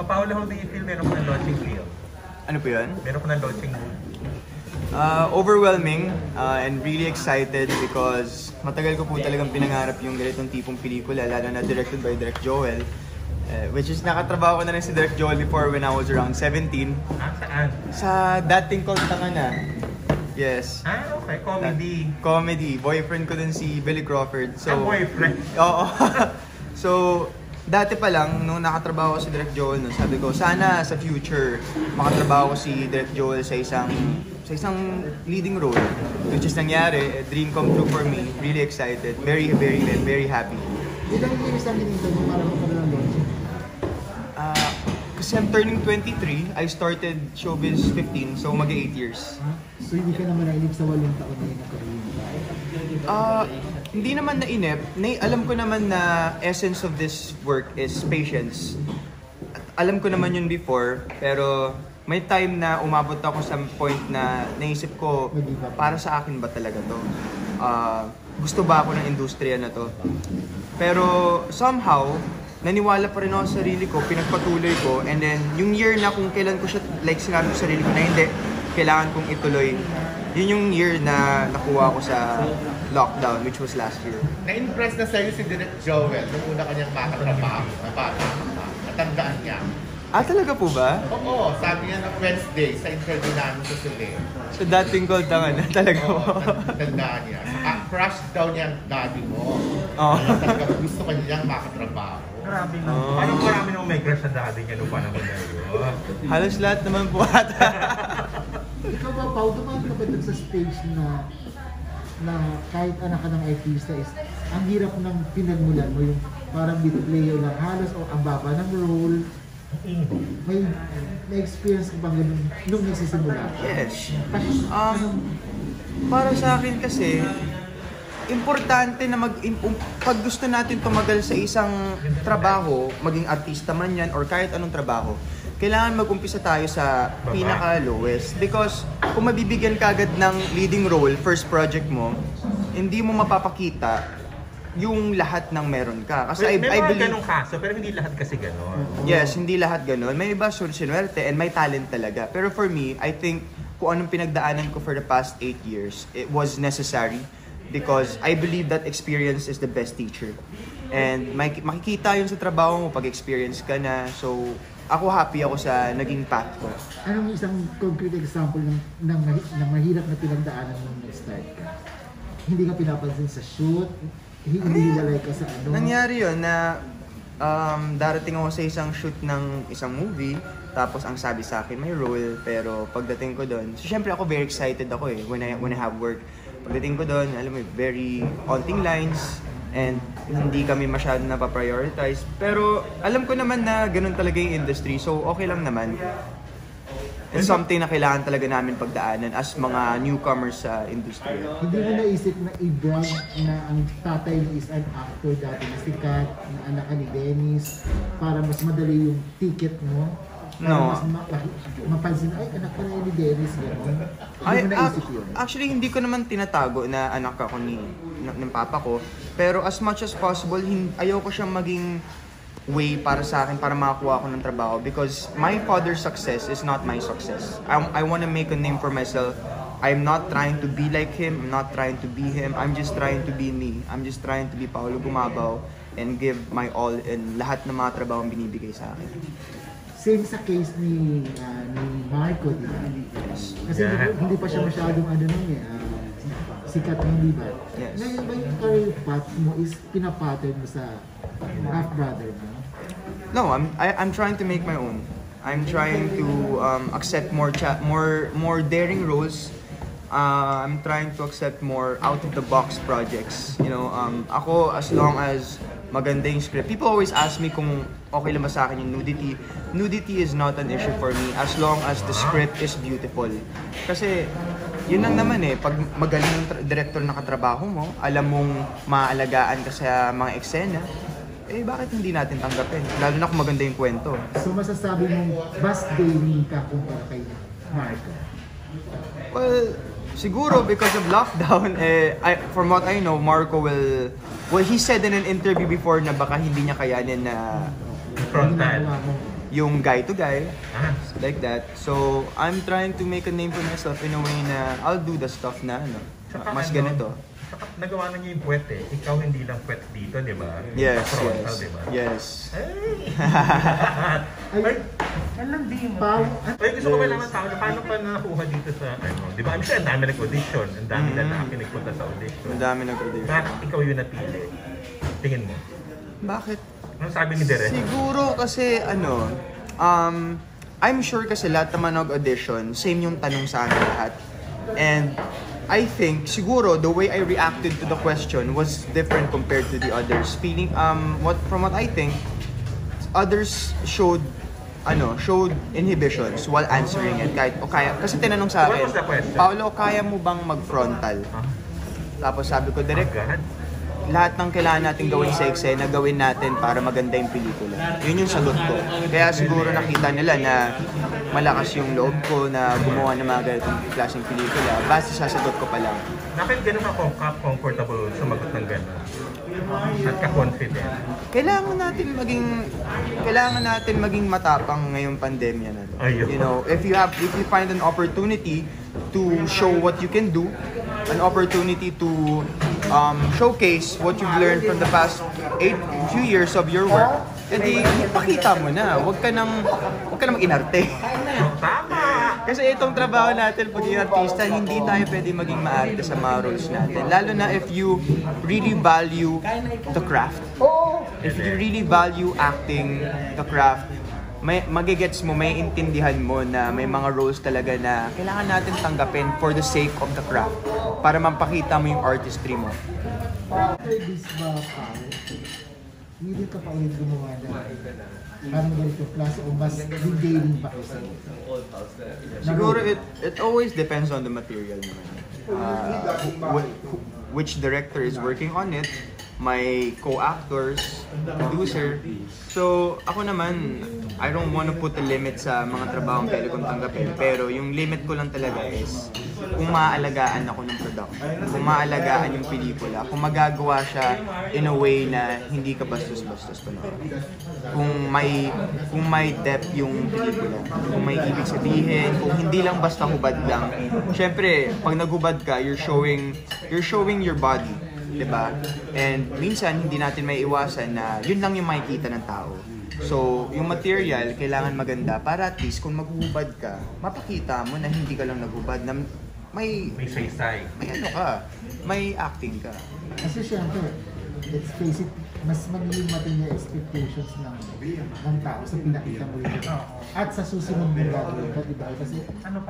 Paolo, how do you feel meron ko ng launching feel? Ano po yun? Meron ko ng launching mood. Overwhelming and really excited because matagal ko po talagang pinangarap yung ganitong tipong pelikula, lalo na directed by Direk Joel. Which is nakatrabaho ko na rin si Direk Joel before when I was around 17. Saan? Sa dating called Tanga Na. Yes. Okay. Comedy. Comedy. Boyfriend ko din si Billy Crawford. So, boyfriend? Oo. So, dati pa lang, nung nakatrabaho ko si Direk Joel, sabi ko, sana sa future, makatrabaho ko si Direk Joel sa isang leading role. Which is nangyari, a dream come true for me. Really excited. Very, very, very happy. Ilang years ang hinintay mo para magkaroon ng launching? Kasi I'm turning 23, I started showbiz 15, so mag-8 years. So hindi ka naman nainip sa 8 taon na yun na career? Hindi naman nainip. Alam ko naman na essence of this work is patience. Alam ko naman yun before, pero may time na umabot ako sa point na naisip ko, para sa akin ba talaga to? Gusto ba ako ng industriya na to? Pero somehow, naniwala pa rin ako sa sarili ko, pinagpatuloy ko, and then yung year na kung kailan ko siya, like sinabi ko sa sarili ko na hindi, kailangan kong ituloy. Yun yung year na nakuha ko sa lockdown, which was last year. Na-impress na sa'yo si Direk Joel nung una kanyang makatrabaho, natandaan niya. Talaga po ba? Oo, sabi niya ng Wednesday sa interview namin sa Sule. So dating called Tanga Na, talaga po. Tandaan niya. Crush daw niya ang daddy mo. Gusto ka niyang makatrabaho. Grabe na. Parang marami nang may crush sa daddy niya nung panahon na yun. Halos lahat naman po ata. Ikaw ba, Pao, dumaan ka ba dun sa stage na kahit anak ka ng artista is ang hirap ng pinagmulan mo, yung parang bit player lang halos o ang baba ng role. May experience ka bang ganun nung nagsisimula? Yes. Para sa akin kasi, importante na pag gusto natin tumagal sa isang trabaho, maging artista man yan or kahit anong trabaho, kailangan mag-umpisa tayo sa pinaka-lowest. Because kung mabibigyan ka agad ng leading role, first project mo, hindi mo mapapakita yung lahat ng meron ka. Kasi May I mga believe, ganong kaso, pero hindi lahat kasi ganon. yes, hindi lahat ganon. May iba sinuwerte and may talent talaga. Pero for me, I think kung anong pinagdaanan ko for the past 8 years, it was necessary because I believe that experience is the best teacher. And makikita yun sa trabaho mo pag experience ka na. So, ako happy ako sa naging path ko. Anong isang concrete example ng mahirap na pinagdaanan nung nag-start ka? Hindi ka pinapansin sa shoot, hindi hiwalay ka sa ano? Nangyari yun na darating ako sa isang shoot ng isang movie, tapos ang sabi sa akin may role, pero pagdating ko doon, so syempre ako very excited ako when I have work. Pagdating ko doon, alam mo, very onting lines, and hindi kami masyado napaprioritize. Pero alam ko naman na ganun talaga yung industry, so okay lang naman. It's something na kailangan talaga namin pagdaanan as mga newcomers sa industry. Hindi mo naisip na i-brand na ang tatay mo is an actor dati na sikat, na anak ka ni Dennis, para mas madali yung ticket mo? No. Mas mapansin, ay anak ka na ni Dennis, gano'n. Hindi mo naisip yun? Actually, hindi ko naman tinatago na anak ako ng papa ko. Pero as much as possible, ayaw ko siyang maging way para sa akin para makakuha ako ng trabaho because my father's success is not my success. I want to make a name for myself. I'm not trying to be like him. I'm not trying to be him. I'm just trying to be me. I'm just trying to be Paolo Gumabaw and give my all in lahat ng mga trabaho binibigay sa akin. Same sa case ni Marco, di ba? Kasi hindi pa siya masyadong sikat na, di ba? Yes. Ngayon ba yung career path mo is pinapattern mo sa half-brother mo? No, I'm trying to make my own. I'm trying to accept more daring roles. I'm trying to accept more out of the box projects. You know, ako as long as maganda yung script. People always ask me kung okay lang ba sa akin yung nudity. Nudity is not an issue for me as long as the script is beautiful. Kasi yun lang naman pag magaling yung director na katrabaho mo, alam mong maaalagaan ka sa mga eksena, bakit hindi natin tanggapin? Lalo na kung maganda yung kwento. So masasabi mong bus dating ka kumpara kay Marco? Well, siguro because of lockdown, from what I know, Marco he said in an interview before na baka hindi niya kayanin na frontal. yung guy to guy, Ah, like that. So, I'm trying to make a name for myself in a way na I'll do the stuff na tsaka mas ano, ganito. Tsaka nagawa na niya yung puwet eh. Ikaw hindi lang puwet dito, di ba? Yes, Sa frontal, yes, di ba? yes. Ay, alam din mo. Pao, Ay, gusto ko malaman tao na paano pa nakuha dito sa ano. Di ba? I'm sure ang dami nag-audition. Ang dami lalaki nagpunta sa audition. Ang dami nag-audition. Bakit ikaw yung napili? Tingin mo. Bakit? Ano sabi ni Derek? Siguro kasi I'm sure kasi lahat naman nag-audition, same yung tanong sa akin lahat. And I think siguro the way I reacted to the question was different compared to the others. Feeling from what I think, others showed inhibitions while answering it. Kahit kaya kasi tinanong sa What akin, was the question? Paolo, kaya mo bang mag-frontal? Tapos sabi ko, direct, God. lahat ng kailangan natin gawin sa eksena, gawin natin para maganda yung pelikula. Yun yung sagot ko. Kaya siguro nakita nila na malakas yung loob ko na gumawa ng mga ganitong klaseng pelikula. Basta sa sagot ko pa lang. Bakit ganun ka comfortable sumagot ng gano'n? At ka-confident? Kailangan natin maging matapang ngayong pandemya na to. Ayun. You know, if you find an opportunity to show what you can do, an opportunity to showcase what you've learned from the past few years of your work, edi ipakita mo na. Huwag ka nang inarte. Tama! Kasi itong trabaho natin pagiging artista, hindi tayo pwede maging maarte sa mga roles natin. Lalo na if you really value the craft. If you really value acting, the craft, magigets mo, may intindihan mo na may mga roles talaga na kailangan natin tanggapin for the sake of the craft. Para mapakita mo yung artistry mo. after this ba, Pao, hindi ka pa ulit gumawa na parang ganito klase o mas detailing pa kasi? Siguro it always depends on the material naman. Which director is working on it, my co-actors, producer. So, ako naman, I don't want to put a limit sa mga trabahong pwede kong tanggapin. Pero yung limit ko lang talaga is kung maaalagaan ako ng production, kung maaalagaan yung pelikula, kung magagawa siya in a way na hindi ka bastos-bastos panoorin. Kung may depth yung pelikula, kung may ibig sabihin, kung hindi lang basta hubad lang. Syempre, pag naghubad ka, you're showing your body. Diba? And minsan hindi natin may iwasan na yun lang yung makikita ng tao. So, yung material kailangan maganda para at least kung maghuhubad ka, mapakita mo na hindi ka lang naghubad, na may saysay. may ano ka, may acting ka. Kasi syempre, let's face it, mas magiging matindi expectations ng tao sa pinakita mo yun. At sa susunod mong gagawin ka, diba? Kasi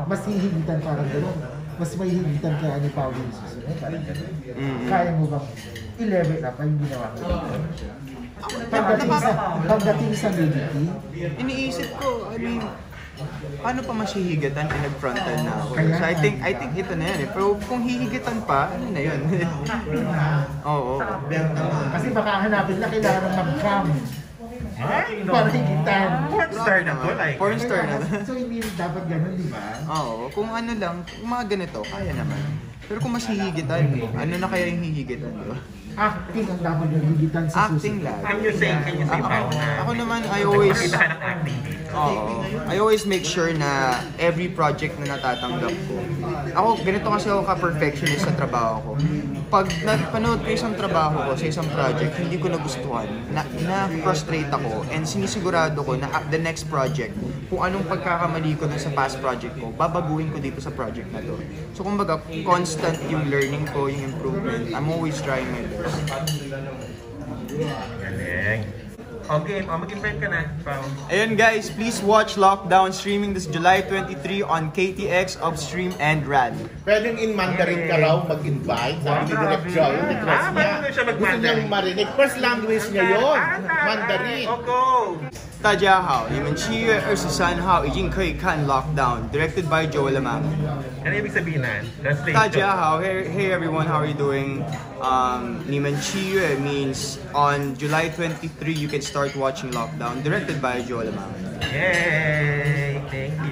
mas hihigitan parang gano'n. Mas may hihigitan kaya ni Paolo yung susunod. Parang gano'n. Kaya mo bang i-level up ang ginawa mo? Pagdating sa nudity, Iniisip ko, I mean, paano pa masihigatan kung nag-frontal na ako? So I think ito na yan eh. Pero kung hihigatan pa, ano na yun? Oo. kasi baka hanapin na kailangan ng mag-cam. Ay, no. Para higitan. Porn star na to, like. Porn star na. So hindi dapat gano'n, di ba? Oo. Kung ano lang, kung mga ganito, kaya naman. Pero kung mas hihigitan, ano na kaya yung hihigitan, di ba? Acting ang dapat yung higitan sa Acting susunod. lang. Can you say Pao na? Ako naman, I always... Nakita ka ng acting dito. Oo. I always make sure na every project na natatanggap ko. Ako, ganito kasi ako ka-perfectionist sa trabaho ko. Pag napanood ko isang trabaho ko sa isang project, hindi ko nagustuhan, na-frustrate ako, and sinisigurado ko na the next project, kung anong pagkakamali ko dun sa past project ko, babaguhin ko dito sa project na to. So kumbaga, constant yung learning ko, yung improvement. I'm always trying my best. Galing. Okay, mag-invite ka na, Pao. Ayun guys, please watch Lockdown streaming this July 23 on KTX, Upstream, and RAD. Pwedeng in Mandarin ka raw mag-invite. Sabi ni Direk Joy, yung request niya. marunong siya Gusto mag-Mandarin. niyang marinig. First language niya yun. Mandarin. Oh, go! 大家好，你们7月23号已经可以看 Lockdown, directed by Joel Amang. Ano ibig sabihin na? Translate. 大家好, hey everyone, how are you doing? 你们7月 means on July 23 you can start watching Lockdown, directed by Joel Amang. Yay! Thank you.